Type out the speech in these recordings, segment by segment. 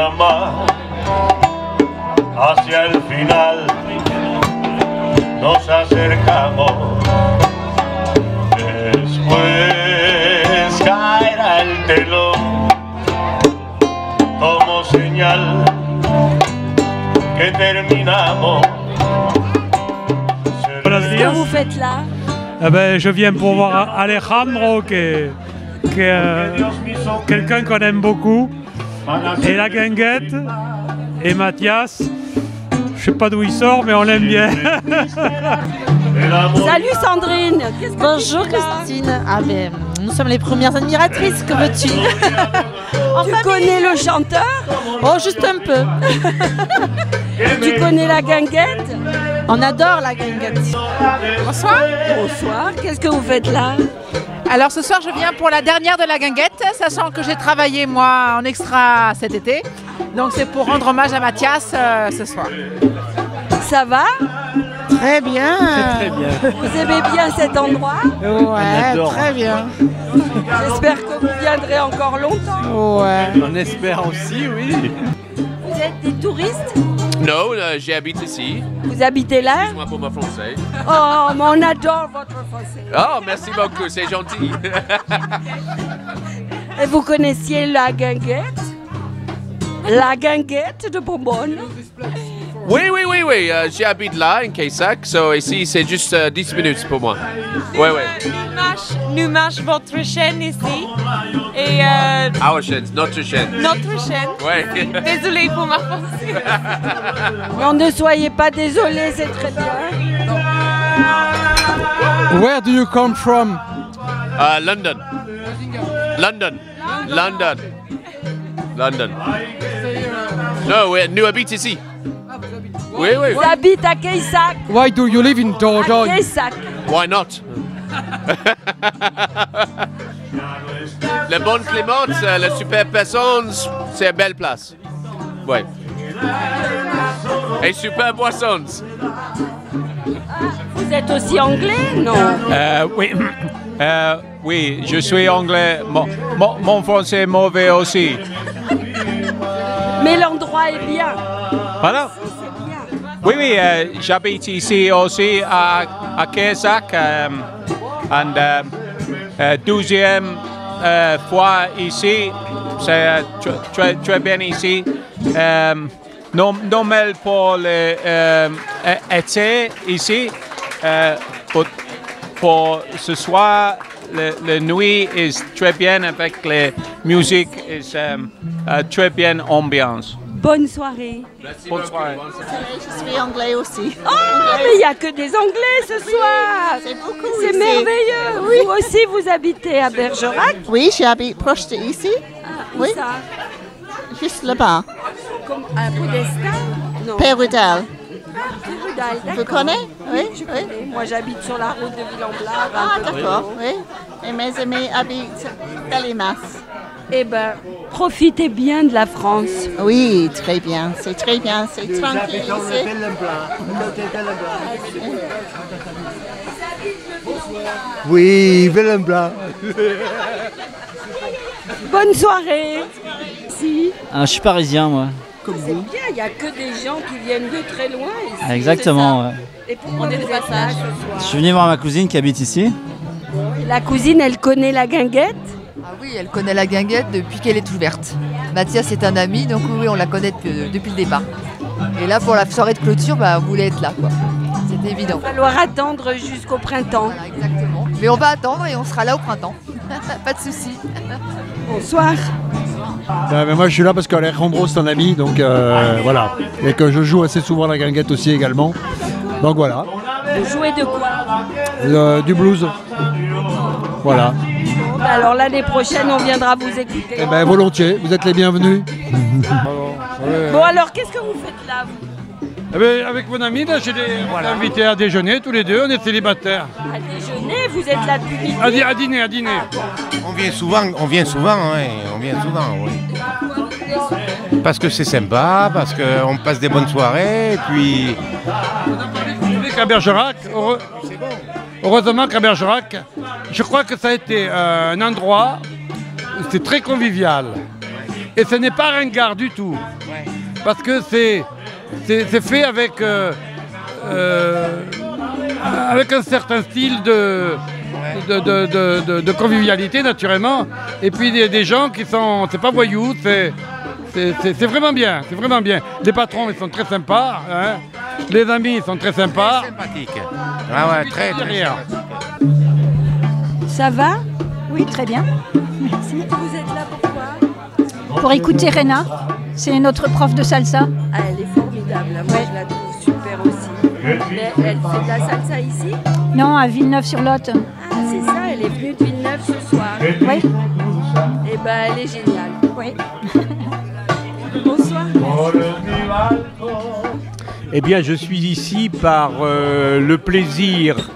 drama hacia el final nos acercamos. Después caerá el telón como señal que terminamos. Qu'est-ce que vous faites là? Eh ben, je viens pour voir Alejandro, qui est quelqu'un qu'on aime beaucoup, et la guinguette, et Mathias. Je sais pas d'où il sort, mais on l'aime bien. Salut Sandrine. Bonjour Christine. Ah ben, nous sommes les premières admiratrices, que veux-tu? Tu connais le chanteur? Oh, juste un peu. Tu connais la guinguette? On adore la guinguette. Bonsoir. Bonsoir, qu'est-ce que vous faites là? Alors ce soir je viens pour la dernière de la guinguette, sachant que j'ai travaillé moi en extra cet été. Donc c'est pour rendre hommage à Mathias ce soir. Ça va? Très bien. Très bien. Vous aimez bien cet endroit? Ouais, très bien. J'espère que vous viendrez encore longtemps. Ouais. On espère aussi, oui. Vous êtes des touristes? Non, j'habite ici. Vous habitez là? Moi pour mon français. Oh, mais on adore votre français. Oh, merci beaucoup, c'est gentil. Et vous connaissiez la guinguette? La guinguette de Bonbonne? Oui. J'habite là, en Quésac. So ici, c'est juste 10 minutes pour moi. Oui. Nous marche votre chaîne ici. Et Our chaîne, notre chaîne. notre chaîne. Oui. Désolée pour ma français. Non, ne soyez pas désolés, c'est très bien. Where do you come from? London. Non, nous habitons ici. Oui. Vous habitez à Quésac? Why do you live in À Dordogne? Quésac. Why not? La bonne Clémence, la super personne, c'est une belle place. Oui. Et super boissons. Vous êtes aussi anglais? Non. Oui. Oui, je suis anglais. Mon français est mauvais aussi. Mais l'endroit est bien. Voilà. C'est bien. Oui, j'habite ici aussi à Quésac. Deuxième fois ici. C'est très bien ici. Normal pour l'été ici. Pour ce soir, la nuit est très bien avec la musique et très bien ambiance. Bonne soirée. Bonne soirée. Je suis anglais aussi. Oh, mais il n'y a que des Anglais ce soir. C'est beaucoup C'est ici. merveilleux. Oui. Vous aussi, vous habitez à Bergerac? Oui, j'habite proche de ici, Où Oui. ça? juste là-bas. Comme à Podesta? Non. Pérudal. Pérudal, Vous d'accord. connaissez? Oui, Je connais. Moi, j'habite sur la route de Ville-en-Blas. Ah, d'accord, oui. Et mes amis habitent Gallimas. Eh bien, profitez bien de la France. Oui, très bien, c'est tranquille ici. Oui, Willem-Blas. Bonne soirée. Si. Je suis parisien, moi. C'est bien, il n'y a que des gens qui viennent de très loin ici. Exactement. Ouais. Et pourquoi vous êtes là ce soir? Je suis venu voir ma cousine qui habite ici. La cousine, elle connaît la guinguette? Ah oui, elle connaît la guinguette depuis qu'elle est ouverte. Mathias est un ami, donc oui, on la connaît depuis le départ. Et là, pour la soirée de clôture, on voulait être là, quoi. C'était évident. Il va falloir attendre jusqu'au printemps. Voilà, exactement. Mais on va attendre et on sera là au printemps. Pas de souci. Bonsoir. Mais moi je suis là parce qu'Alejandro c'est un ami, donc voilà. Et que je joue assez souvent la guinguette aussi également. Donc voilà. Vous jouez de quoi? Du blues. Voilà. Bon, alors l'année prochaine, on viendra vous écouter. Eh ben volontiers, vous êtes les bienvenus. Bon alors, qu'est-ce que vous faites là, vous? Eh bien, avec mon ami, là, j'ai invité à déjeuner tous les deux, on est célibataires. À déjeuner, vous êtes là depuis midi? À dîner. On vient souvent, oui. Parce que c'est sympa, parce qu'on passe des bonnes soirées, et puis... À Bergerac, heureusement qu'à Bergerac, je crois que ça a été un endroit, c'est très convivial. Et ce n'est pas ringard du tout. Parce que c'est fait avec un certain style de convivialité naturellement. Et puis des gens qui sont, c'est pas voyous, c'est vraiment bien, c'est vraiment bien. Les patrons ils sont très sympas, hein. Les amis ils sont très sympas. Très sympathiques. Ah ouais, très derrière. Ça va? Oui, très bien. Merci. Vous êtes là pourquoi? Pour écouter Rena, c'est notre prof de salsa. Ah, elle est formidable, moi je la trouve super aussi. Mais elle fait de la salsa ici? Non, à Villeneuve-sur-Lot. Ah, c'est ça, elle est venue de Villeneuve ce soir. Oui. Eh ben, elle est géniale. Oui. Bonsoir. Eh bien, je suis ici par le plaisir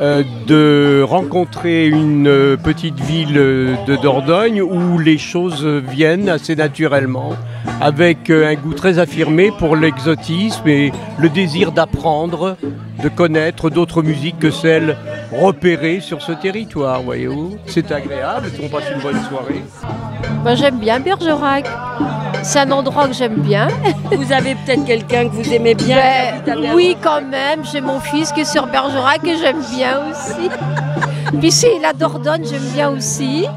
de rencontrer une petite ville de Dordogne où les choses viennent assez naturellement, avec un goût très affirmé pour l'exotisme et le désir d'apprendre, de connaître d'autres musiques que celles repérées sur ce territoire, voyez-vous. C'est agréable, on passe une bonne soirée. Moi, j'aime bien Bergerac. C'est un endroit que j'aime bien. Vous avez peut-être quelqu'un que vous aimez bien? Oui, quand même. J'ai mon fils qui est sur Bergerac et j'aime bien aussi. Puis c'est la Dordogne, j'aime bien aussi.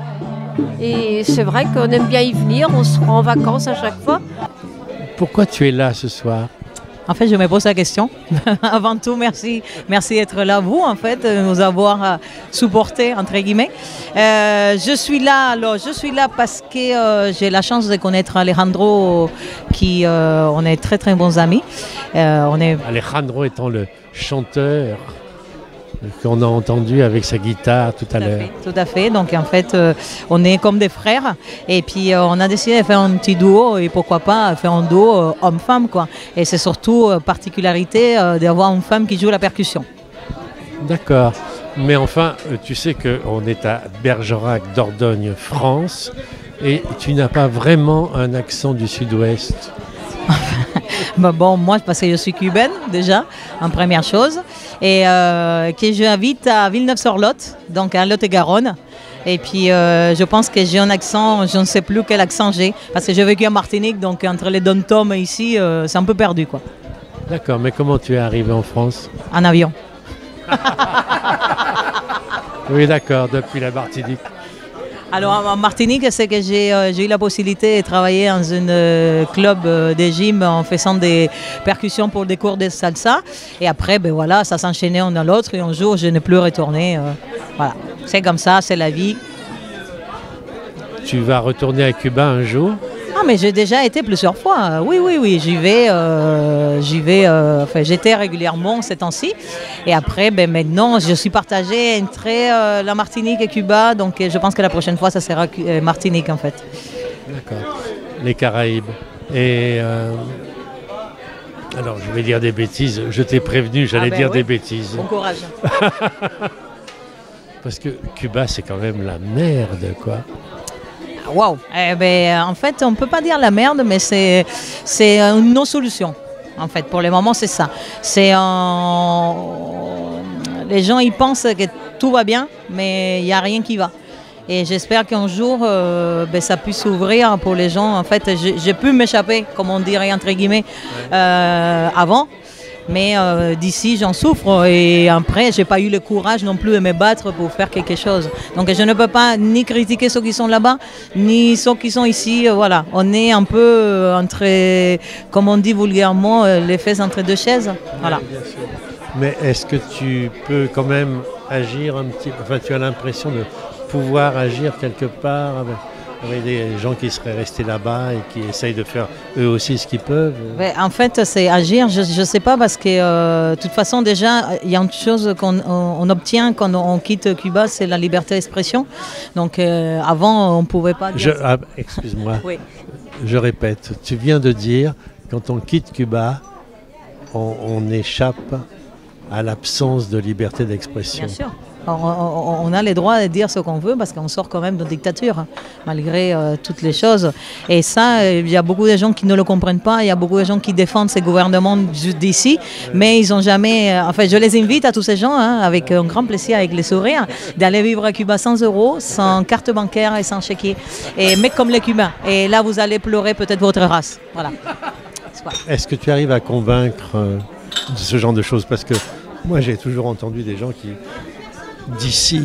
Et c'est vrai qu'on aime bien y venir. On se rend en vacances à chaque fois. Pourquoi tu es là ce soir? En fait, je me pose la question. Avant tout, merci d'être là, vous, en fait, de nous avoir supportés, entre guillemets. Je suis là parce que j'ai la chance de connaître Alejandro, on est très très bons amis. Alejandro étant le chanteur qu'on a entendu avec sa guitare tout à l'heure. Tout à fait. Donc en fait, on est comme des frères. Et puis on a décidé de faire un petit duo et pourquoi pas faire un duo homme-femme, quoi. Et c'est surtout particularité d'avoir une femme qui joue la percussion. D'accord. Mais enfin, tu sais qu'on est à Bergerac, Dordogne, France, et tu n'as pas vraiment un accent du sud-ouest. Bon, moi, parce que je suis cubaine, déjà, en première chose, et que j'habite à Villeneuve-sur-Lot, donc à Lot-et-Garonne. Et puis, je pense que j'ai un accent, je ne sais plus quel accent j'ai, parce que j'ai vécu en Martinique, donc entre les dom-toms et ici, c'est un peu perdu, quoi. D'accord, mais comment tu es arrivé en France? En avion. Oui, d'accord, depuis la Martinique. Alors en Martinique, c'est que j'ai eu la possibilité de travailler dans un club de gym en faisant des percussions pour des cours de salsa. Et après, ben voilà, ça s'enchaînait un à l'autre et un jour, je n'ai plus retourné. Voilà, c'est comme ça, c'est la vie. Tu vas retourner à Cuba un jour? Ah, mais j'ai déjà été plusieurs fois. Oui, j'y vais. Enfin, j'étais régulièrement ces temps-ci. Et après, ben maintenant, je suis partagée entre la Martinique et Cuba. Donc, je pense que la prochaine fois, ça sera Martinique, en fait. D'accord. Les Caraïbes. Et alors, je vais dire des bêtises. Je t'ai prévenu, j'allais dire des bêtises. Bon courage. Parce que Cuba, c'est quand même la merde, quoi. Waouh! En fait, on ne peut pas dire la merde, mais c'est une non-solution. En fait, pour le moment, c'est ça. Les gens, ils pensent que tout va bien, mais il n'y a rien qui va. Et j'espère qu'un jour, ça puisse s'ouvrir pour les gens. En fait, j'ai pu m'échapper, comme on dirait, entre guillemets, avant. Mais d'ici, j'en souffre et après, je n'ai pas eu le courage non plus de me battre pour faire quelque chose. Donc, je ne peux pas ni critiquer ceux qui sont là-bas, ni ceux qui sont ici. Voilà, on est un peu entre, comme on dit vulgairement, les fesses entre deux chaises. Voilà. Mais est-ce que tu peux quand même agir un petit peu, enfin, tu as l'impression de pouvoir agir quelque part avec des gens qui seraient restés là-bas et qui essayent de faire eux aussi ce qu'ils peuvent? En fait, c'est agir, je ne sais pas, parce que de toute façon, déjà, il y a une chose qu'on obtient quand on quitte Cuba, c'est la liberté d'expression. Donc avant, on ne pouvait pas dire ça. Excuse-moi, oui. Je répète, tu viens de dire, quand on quitte Cuba, on échappe à l'absence de liberté d'expression. Bien sûr. On a le droit de dire ce qu'on veut parce qu'on sort quand même de dictature, hein, malgré toutes les choses. Et ça, il y a beaucoup de gens qui ne le comprennent pas. Il y a beaucoup de gens qui défendent ces gouvernements d'ici, mais ils n'ont jamais... enfin, je les invite à tous ces gens, hein, avec un grand plaisir, avec les sourires, d'aller vivre à Cuba sans euros, sans carte bancaire et sans chéquier. Mais comme les Cubains. Et là, vous allez pleurer peut-être votre race. Voilà. Est-ce que tu arrives à convaincre de ce genre de choses? Parce que moi, j'ai toujours entendu des gens qui, d'ici,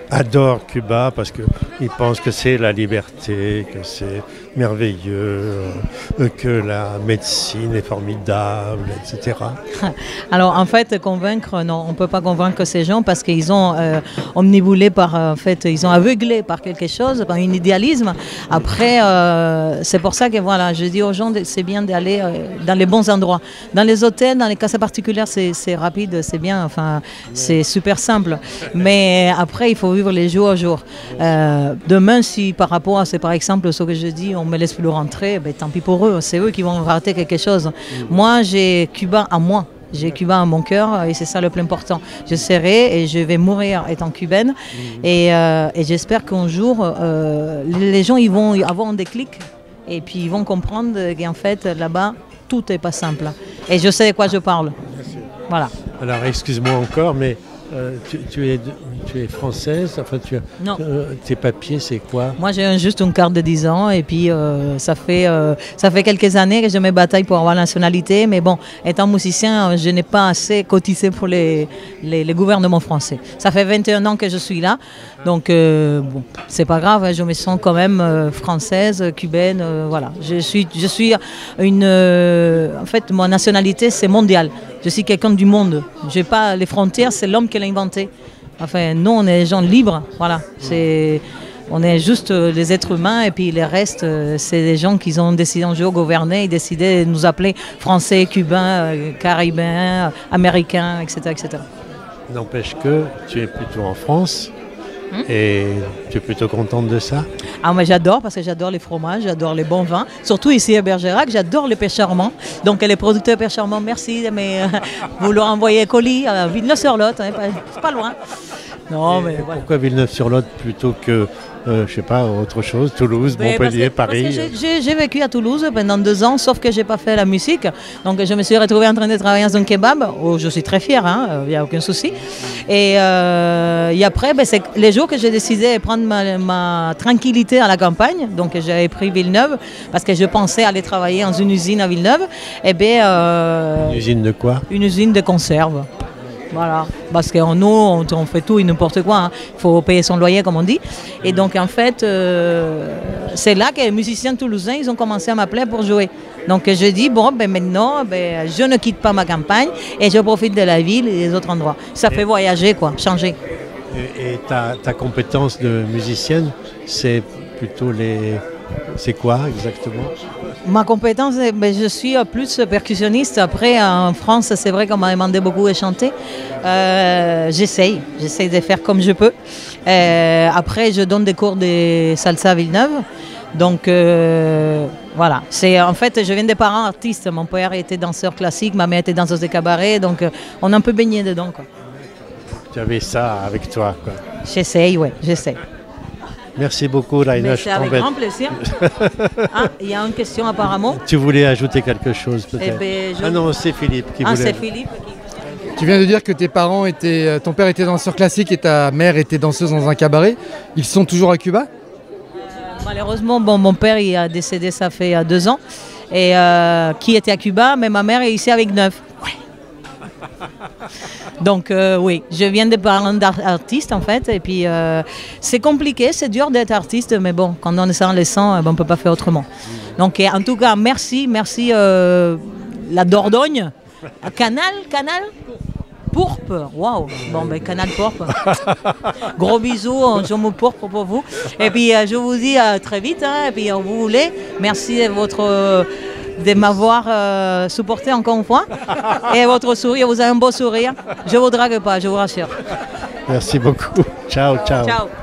adorent Cuba parce qu'ils pensent que c'est la liberté, que c'est merveilleux, que la médecine est formidable, etc. Alors en fait, convaincre, non, on ne peut pas convaincre ces gens parce qu'ils ont omnibulé par, en fait, ils ont aveuglé par quelque chose, par un idéalisme. Après, c'est pour ça que voilà, je dis aux gens, c'est bien d'aller dans les bons endroits. Dans les hôtels, dans les casas particulières, c'est rapide, c'est bien, enfin, c'est super simple. Mais après, il faut vivre les jours au jour. Demain, si par rapport à, c'est par exemple ce que je dis, on me laisse plus rentrer, ben, tant pis pour eux, c'est eux qui vont rater quelque chose. Moi, j'ai Cuba à moi. J'ai Cuba à mon cœur et c'est ça le plus important. Je serai et je vais mourir étant cubaine et j'espère qu'un jour, les gens ils vont avoir un déclic et puis ils vont comprendre qu'en fait, là-bas, tout n'est pas simple. Et je sais de quoi je parle. Voilà. Alors, excuse-moi encore, mais tu es française, enfin, non. Tes papiers, c'est quoi? Moi, j'ai juste une carte de 10 ans et puis ça fait quelques années que je me bataille pour avoir la nationalité. Mais bon, étant musicien, je n'ai pas assez cotisé pour les gouvernements français. Ça fait 21 ans que je suis là, donc bon, c'est pas grave, je me sens quand même française, cubaine, voilà. Je suis une... en fait, mon nationalité, c'est mondial. Je suis quelqu'un du monde. J'ai pas les frontières, c'est l'homme qui l'a inventé. Enfin, nous, on est des gens libres, voilà. On est juste les êtres humains et puis le reste, c'est des gens qui ont décidé un jour gouverner et décidé de nous appeler Français, Cubains, Caribéens, Américains, etc., etc. N'empêche que tu es plutôt en France. Et tu es plutôt contente de ça? Ah, moi j'adore parce que j'adore les fromages, j'adore les bons vins. Surtout ici à Bergerac, j'adore les pêches charmants. Donc les producteurs pêches charmants, merci, mais vous leur envoyez colis à Villeneuve-sur-Lot, hein, c'est pas loin. Non, mais voilà. Pourquoi Villeneuve-sur-Lot plutôt que, je sais pas, autre chose, Toulouse, Montpellier, Paris? J'ai vécu à Toulouse pendant 2 ans, sauf que j'ai pas fait la musique. Donc je me suis retrouvée en train de travailler dans un kebab, où je suis très fière, il n'y a aucun souci. Et après, c'est les jours que j'ai décidé de prendre ma tranquillité à la campagne, donc j'avais pris Villeneuve, parce que je pensais aller travailler dans une usine à Villeneuve. Et Une usine de quoi? Une usine de conserve. Voilà, parce que nous, on fait tout et n'importe quoi. Hein. Il faut payer son loyer, comme on dit. Et donc, en fait, c'est là que les musiciens toulousains, ils ont commencé à m'appeler pour jouer. Donc, je dis, bon, maintenant, je ne quitte pas ma campagne et je profite de la ville et des autres endroits. Ça fait voyager, quoi, changer. Et ta compétence de musicienne, c'est plutôt c'est quoi exactement? Ma compétence, je suis plus percussionniste. Après, en France, c'est vrai qu'on m'a demandé beaucoup de chanter. J'essaye de faire comme je peux. Après, je donne des cours de salsa à Villeneuve. Donc, voilà. En fait, je viens des parents artistes. Mon père était danseur classique, ma mère était danseuse de cabaret. Donc, on a un peu baigné dedans, quoi. Tu avais ça avec toi, quoi. J'essaye, oui, j'essaye. Merci beaucoup, Raina. C'est avec grand plaisir. Il y a une question apparemment. Tu voulais ajouter quelque chose peut-être? Ah non, c'est Philippe qui voulait. C'est Philippe. Tu viens de dire que ton père était danseur classique et ta mère était danseuse dans un cabaret. Ils sont toujours à Cuba? Malheureusement, mon père il a décédé, ça fait 2 ans. Et qui était à Cuba, mais ma mère est ici avec 9. Donc oui, je viens de parler d'artiste en fait, et puis c'est compliqué, c'est dur d'être artiste, mais bon, quand on est sans les sangs, on ne peut pas faire autrement. Donc en tout cas, merci la Dordogne, Canal Pourpre, waouh, bon Canal Pourpre, gros bisous, je me pourpre pour vous, et puis je vous dis à très vite, hein, et puis vous voulez, merci de m'avoir supporté encore une fois. Et votre sourire, vous avez un beau sourire. Je ne vous drague pas, je vous rassure. Merci beaucoup. Ciao, ciao. Ciao.